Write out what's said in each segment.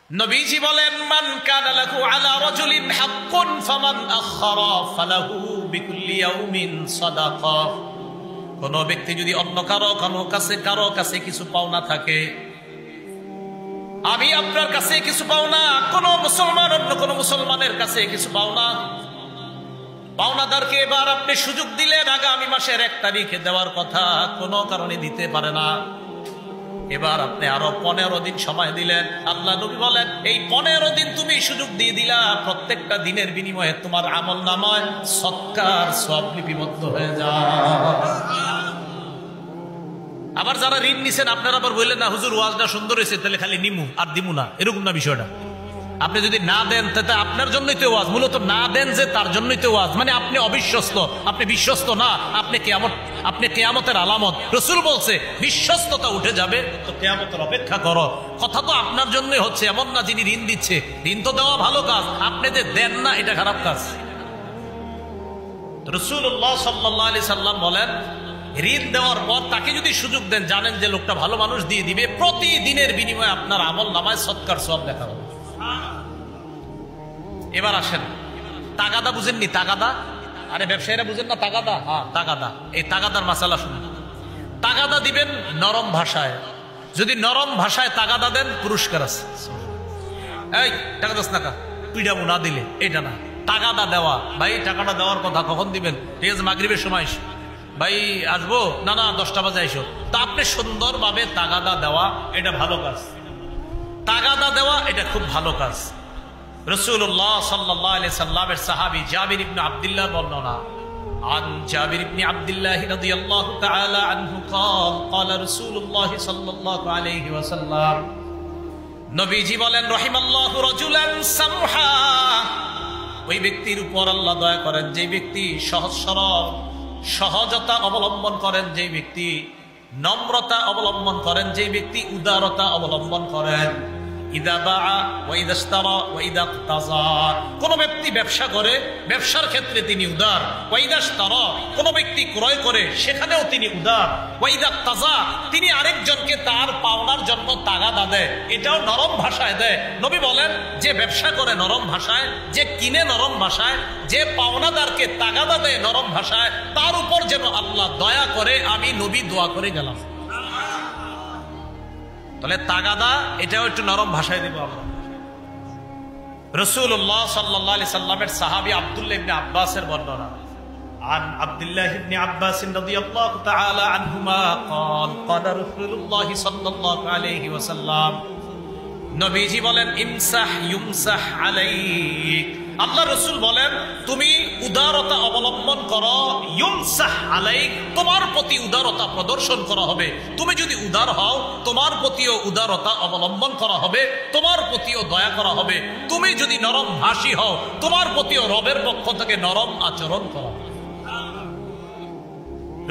নবীজি বলেন, মান কানা লাহু আলা রাজুলিন হাক্কুন ফামান আখারা ফালাহু বিকুল্লি ইয়াউমিন সাদাকা। কোন ব্যক্তি যদি অন্য কারো কাছে কিছু পাওনা থাকে, আমি আপনার কাছে কিছু পাওনা, কোন মুসলমান অন্য কোন মুসলমানের কাছে কিছু পাওনা, পাওনাদারকে এবার আপনি সুযোগ দিলেন আগামী মাসের 1 তারিখে দেওয়ার কথা, কোনো কারণে দিতে পারে না, এবার আপনি আরো 15 দিন সময় দিলেন। আল্লাহ নবী বলেন, এই 15 দিন তুমি সুযোগ দিয়ে দিলা, প্রত্যেকটা দিনের বিনিময়ে তোমার আমল নামায় সৎকার সওয়াব লিপিবদ্ধ হয়ে যায়। আবার যারা ঋণ নিছেন আপনারা আবার বললেন না হুজুর ওয়াজটা সুন্দর হয়েছে, তাহলে খালি নিমু আর দিমু না, এরকম না বিষয়টা। আপনি যদি না দেন তাতে আপনার জন্যই তো ওয়াজ, মূলত না দেন যে তার জন্যই তো ওয়াজ, মানে আপনি অবিশ্বস্ত, আপনি বিশ্বস্ত না, আপনি কিয়ামতের আলামত। রাসূল বলছে বিশ্বস্ততা উঠে যাবে তো কিয়ামতের অপেক্ষা করো। কথা তো আপনার জন্যই হচ্ছে, এমন না যিনি ঋণ দিচ্ছে, ঋণ তো দেওয়া ভালো কাজ, আপনি যে দেন না এটা খারাপ কাজ। রাসূলুল্লাহ সাল্লাল্লাহু আলাইহি সাল্লাম বলেন, ঋণ দেওয়ার পর তাকে যদি সুযোগ দেন, জানেন যে লোকটা ভালো মানুষ, দিয়ে দিবে, প্রতিদিনের বিনিময়ে আপনার আমল নামায় সৎকার সওয়াব লেখা হবে। এবার আসেন, তাগাদা বুঝেননি? তাগাদা, আরে ব্যবসায়ীরা বুঝেন না তাগাদা? হ্যাঁ তাগাদা। এই তাগাদার মাসালা শুনুন। তাগাদা দিবেন নরম ভাষায়, যদি নরম ভাষায় তাগাদা দেন পুরস্কার আছে। এই টাকা দাস না, পিডাবো না দিলে, এটা না। তাগাদা দেওয়া, ভাই টাকাটা দেওয়ার কথা কখন দিবেন? ঠিক আছে মাগরিবের সময় এসো, ভাই আসবো না, 10টা বাজে আইসো। তা আপনি সুন্দরভাবে তাগাদা দেওয়া, এটা ভালো কাজ। তাগাদা দেওয়া এটা খুব ভালো কাজ। রাসূলুল্লাহ সাল্লাল্লাহু আলাইহি সাল্লামের সাহাবী জাবির ইবনে আব্দুল্লাহ বর্ণনা, আন জাবির ইবনে আব্দুল্লাহ রাদিয়াল্লাহু তাআলা আনহু قال قال رسول الله সাল্লাল্লাহু আলাইহি ওয়াসাল্লাম, নবীজি বলেন, রাহিমাল্লাহু রাজুলান সামহা, ওই ব্যক্তির উপর আল্লাহ দয়া করেন যে ব্যক্তি সহজ সরল, সহজতা অবলম্বন করেন, যে ব্যক্তি নম্রতা অবলম্বন করেন, যে ব্যক্তি উদারতা অবলম্বন করেন। কোন ব্যক্তি ব্যবসা করে, ব্যবসার ক্ষেত্রে তিনি উদার। কোন ব্যক্তি ক্রয় করে, সেখানেও তিনি উদার। তিনি আরেকজনকে তার পাওনার জন্য তাগাদা দেয়, এটাও নরম ভাষায় দেয়। নবী বলেন, যে ব্যবসা করে নরম ভাষায়, যে কিনে নরম ভাষায়, যে পাওনাদারকে তাগাদা দেয় নরম ভাষায়, তার উপর যেন আল্লাহ দয়া করে, আমি নবী দোয়া করে গেলাম। তাহলে তাগাদা এটাও একটু নরম ভাষায় দিব আমরা। রাসূলুল্লাহ সাল্লাল্লাহু আলাইহি সাল্লামের সাহাবী আব্দুল্লাহ ইবনে আব্বাসের বর্ণনা, আন আব্দুল্লাহ ইবনে আব্বাস রাদিয়াল্লাহু তাআলা আনহুমা قال قال رسول الله সাল্লাল্লাহু আলাইহি ওয়াসাল্লাম, নবীজি বলেন, ইমসাহ ইউমসাহ আলাইক, আল্লাহ রাসূল বলেন, তুমি উদারতা অবলম্বন করো, ইউমসাহ আলাইক, তোমার প্রতি উদারতা প্রদর্শন করা হবে। তুমি যদি উদার হও, তোমার প্রতিও উদারতা অবলম্বন করা হবে, তোমার প্রতিও দয়া করা হবে। তুমি যদি নরম ভাষী হও, তোমার প্রতিও রবের পক্ষ থেকে নরম আচরণ করা হবে।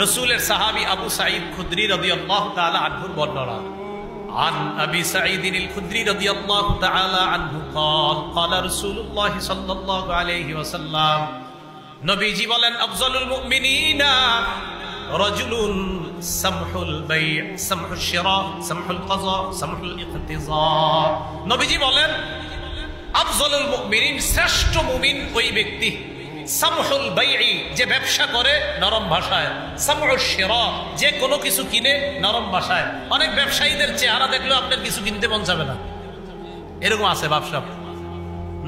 রাসূলের সাহাবী আবু সাঈদ খুদরি রাদিয়াল্লাহু তাআলা আনহুর বর্ণনা, عن أبي سعيد الخدري رضي الله تعالى عنه قال قال رسول الله صلى الله عليه وسلم, নবীজি বলেন, আফজালুল মুমিনিনা রাজুলুন সামহুল বাই' সামহুল শিরা সামহুল কাযা সামহুল ইকতিযা। নবীজি বলেন, আফজালুল মুমিনিন, শ্রেষ্ঠ মুমিন ওই ব্যক্তি, সামহুল বাই'i, যে ব্যবসা করে নরম ভাষায়, সামহুল শিরা, যে কোনো কিছু কিনে নরম ভাষায়। অনেক ব্যবসায়ীদের চেহারা দেখলেও আপনার কিছু কিনতে মন যাবে না, এরকম আছে ব্যবসা,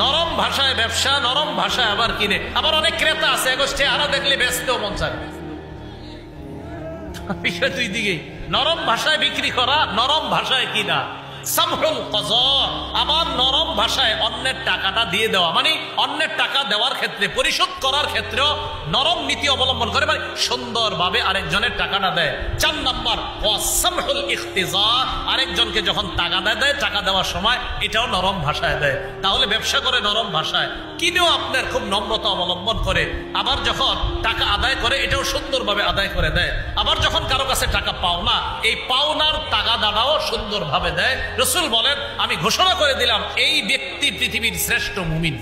নরম ভাষায় ব্যবসা, নরম ভাষায় আবার কিনে। আবার অনেক ক্রেতা আছে, চেহারা দেখলে বেচতেও মন চায়। বিষয় দুই দিকে, নরম ভাষায় বিক্রি করা, নরম ভাষায় কিনা। সামহুল কাযা, আবার নরম ভাষায় অন্যের টাকাটা দিয়ে দেওয়া, মানে অন্যের টাকা দেওয়ার ক্ষেত্রে, পরিশোধ করার ক্ষেত্রেও নরম নীতি অবলম্বন করে, মানে সুন্দরভাবে আরেকজনের টাকাটা দেয়। 4 নম্বর, ওয়াসামহুল ইখতিজা, আরেকজনকে যখন টাকা দেয়, টাকা দেওয়ার সময় এটাও নরম ভাষায় দেয়। তাহলে ব্যবসা করে নরম ভাষায়, কিনেও আপনার খুব নম্রতা অবলম্বন করে, আবার যখন টাকা আদায় করে এটাও সুন্দরভাবে আদায় করে দেয়। আবার যখন কারো কাছে টাকা পাওনা, এই পাওনার তাগাদাটাও সুন্দরভাবে দেয়। রাসূল বলেন, আমি ঘোষণা করে দিলাম, এই ব্যক্তি পৃথিবীর শ্রেষ্ঠ মুমিন।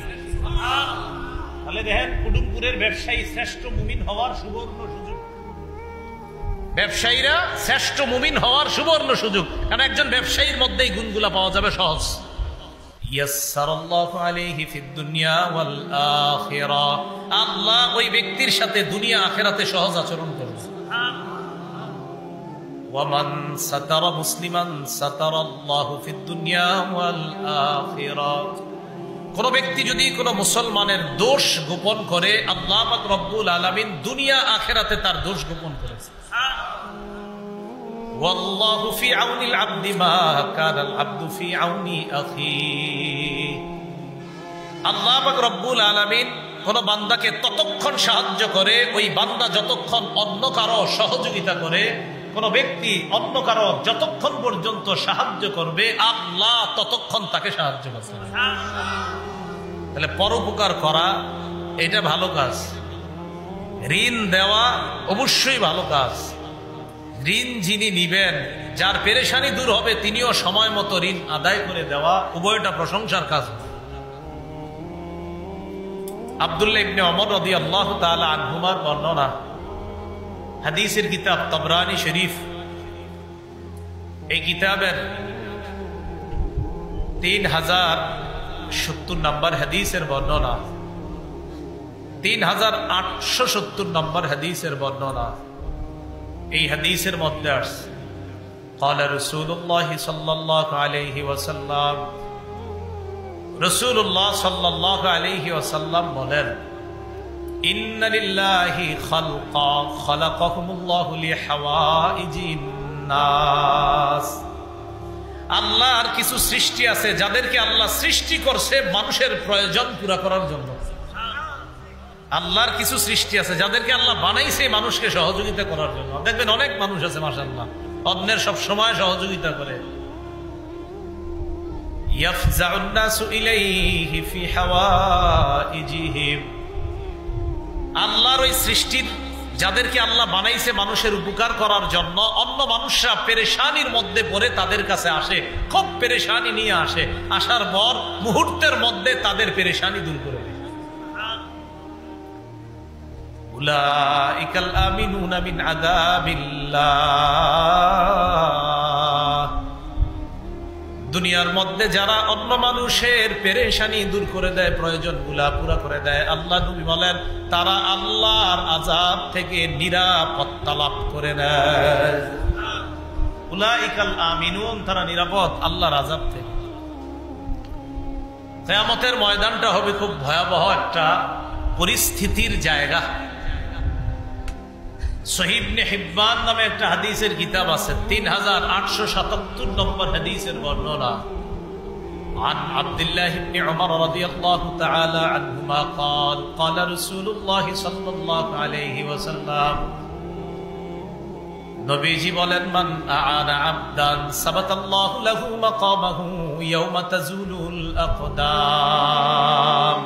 তাহলে দেখেন, কুটুমপুরের ব্যবসায়ী শ্রেষ্ঠ মুমিন হওয়ার সুবর্ণ সুযোগ। ব্যবসায়ীরা শ্রেষ্ঠ মুমিন হওয়ার সুবর্ণ সুযোগ, কারণ একজন ব্যবসায়ীর মধ্যেই গুণগুলা পাওয়া যাবে সহজ। ইয়াসসারাল্লাহু আলাইহি ফিদ দুনিয়া ওয়াল আখিরা, আল্লাহ ওই ব্যক্তির সাথে দুনিয়া আখিরাতে সহজ আচরণ করবে। ওয়ামান সাতারা মুসলিমান সাতারাল্লাহু ফিদ দুনিয়া ওয়াল আখিরা, কোন ব্যক্তি যদি কোন মুসলমানের দোষ গোপন করে, আল্লাহ পাক রব্বুল আলামিন দুনিয়া আখিরাতে তার দোষ গোপন করেছে। ওয়াল্লাহু ফি আউনিল আবদি মা কানাল আবদু ফি আউনি আখি, আল্লাহ পাক রব্বুল আলামিন কোন বান্দাকে ততক্ষণ সাহায্য করে, ওই বান্দা যতক্ষণ অন্য কারো সহযোগিতা করে, কোন ব্যক্তি অন্য কারো যতক্ষণ পর্যন্ত সাহায্য করবে, আল্লাহ ততক্ষণ তাকে সাহায্য করবে। তাহলে পরোপকার করা এটা ভালো কাজ, ঋণ দেওয়া অবশ্যই ভালো কাজ। ঋণ যিনি নিবেন, যার পেরেশানি দূর হবে, তিনিও সময় মতো ঋণ আদায় করে দেওয়া, উভয়টা প্রশংসার কাজ। আব্দুল্লাহ ইবনে ওমর রাদিয়াল্লাহু তাআলা আনহুমার বর্ণনা, হাদিসের কিতাব তাবরানী শরীফ, এই কিতাবের 3070 নম্বর হাদিসের বর্ণনা, 3870 নম্বর হাদিসের বর্ণনা। এই হাদিসের মধ্যে আসছে قال رسول الله صلى الله عليه وسلم, রাসূলুল্লাহ সাল্লাল্লাহু আলাইহি ওয়াসাল্লাম বলেন, ইন্না লিল্লাহি খালকা খালাকাহুমুল্লাহু লিহাওয়াইজিন নাস, আল্লাহর কিছু সৃষ্টি আছে যাদেরকে আল্লাহ সৃষ্টি করছে মানুষের প্রয়োজন পুরা করার জন্য। আল্লাহর কিছু সৃষ্টি আছে যাদেরকে আল্লাহ বানাইছে মানুষকে সহযোগিতা করার জন্য। দেখবেন অনেক মানুষ আছে মাশাআল্লাহ, অন্যের সব সময় সহযোগিতা করে। ইয়াফজাউন নাসু ইলাইহি ফি হাওয়াইজিহিম, আল্লাহর ওই সৃষ্টির যাদেরকে আল্লাহ বানাইছে মানুষের উপকার করার জন্য, অন্য মানুষরা পেরেশানির মধ্যে পড়ে তাদের কাছে আসে, খুব পেরেশানি নিয়ে আসে, আসার পর মুহূর্তের মধ্যে তাদের পেরেশানি দূর করে দেয়। উলাইকাল আমিনুনা মিন আযাবিল্লাহ, দুনিয়ার মধ্যে যারা অন্য মানুষের পেরেশানি দূর করে দেয়, প্রয়োজনগুলা পুরা করে দেয়, আল্লাহ নবী বলেন তারা আল্লাহর আযাব থেকে নিরাপত্তা লাভ করে নেয়। উলাইকাল আমিনুন, তারা নিরাপদ আল্লাহর আযাব থেকে। কিয়ামতের ময়দানটা হবে খুব ভয়াবহ একটা পরিস্থিতির জায়গা। সহিহ ইবনে হিব্বান নামে একটা হাদিসের কিতাব আছে, 3877 নম্বর হাদিসের বর্ণনা। عن عبد الله بن عمر رضي الله تعالى عنهما قال قال رسول الله صلى الله عليه وسلم, নবীজি বলেন, মান আ'আনা আবদান সাবাতাল্লাহু লাহু মাকামাহু ইয়াওমা তাজুলুল আকদাম,